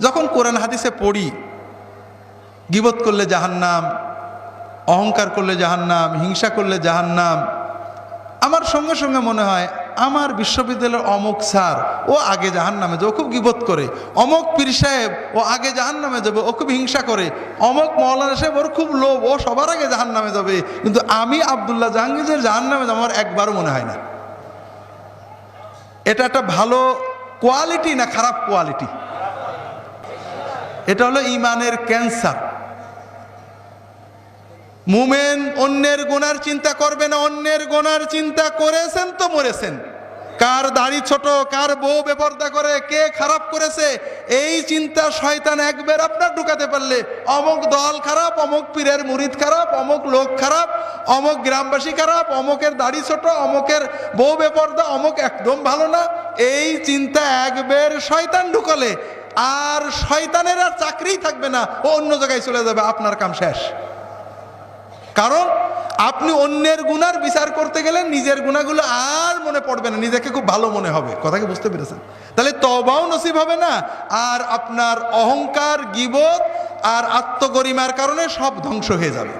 যখন কোরআন হাদিসে পড়ি গীবত করলে জাহান্নাম, অহংকার করলে জাহান্নাম, হিংসা করলে জাহান্নাম, আমার সঙ্গে সঙ্গে মনে হয় আমার বিশ্ববিদ্যালয়ের অমুক স্যার ও আগে জাহান্নামে যাবে, ও খুব গীবত করে। অমুক পীর সাহেব ও আগে জাহান্নামে যাবে, ও খুব হিংসা করে। অমুক মৌলানা সাহেব ওর খুব লোভ, ও সবার আগে জাহান্নামে যাবে। কিন্তু আমি আব্দুল্লাহ জাহাঙ্গীরের জাহান্নামে যাবো আমার একবারও মনে হয় না। এটা একটা ভালো কোয়ালিটি না খারাপ কোয়ালিটি? এটা হলো ইমানের ক্যান্সার। মুমিন অন্যের গুনার চিন্তা করবে না, অন্যের গুনার চিন্তা করেছেন তো মরেছেন। কার দাড়ি ছোট, কার বউ বেপরদা করে, কে খারাপ করেছে, এই চিন্তা শয়তান একবার আপনার ঢুকাতে পারলে অমুক দল খারাপ, অমুক পীরের মুরিদ খারাপ, অমুক লোক খারাপ, অমুক গ্রামবাসী খারাপ, অমুকের দাড়ি ছোট, অমুকের বউ বেপরদা, অমুক একদম ভালো না, এই চিন্তা একবার শয়তান ঢুকালে আর শয়তানের আর চাকরিই থাকবে না, ও অন্য জায়গায় চলে যাবে, আপনার কাম শেষ। কারণ আপনি অন্যের গুনার বিচার করতে গেলে নিজের গুনাহগুলো আর মনে পড়বে না, নিজেকে খুব ভালো মনে হবে। কথা কি বুঝতে পেরেছেন? তাহলে তওবাও নসিব হবে না, আর আপনার অহংকার, গীবত আর আত্মগরিমার কারণে সব ধ্বংস হয়ে যাবে।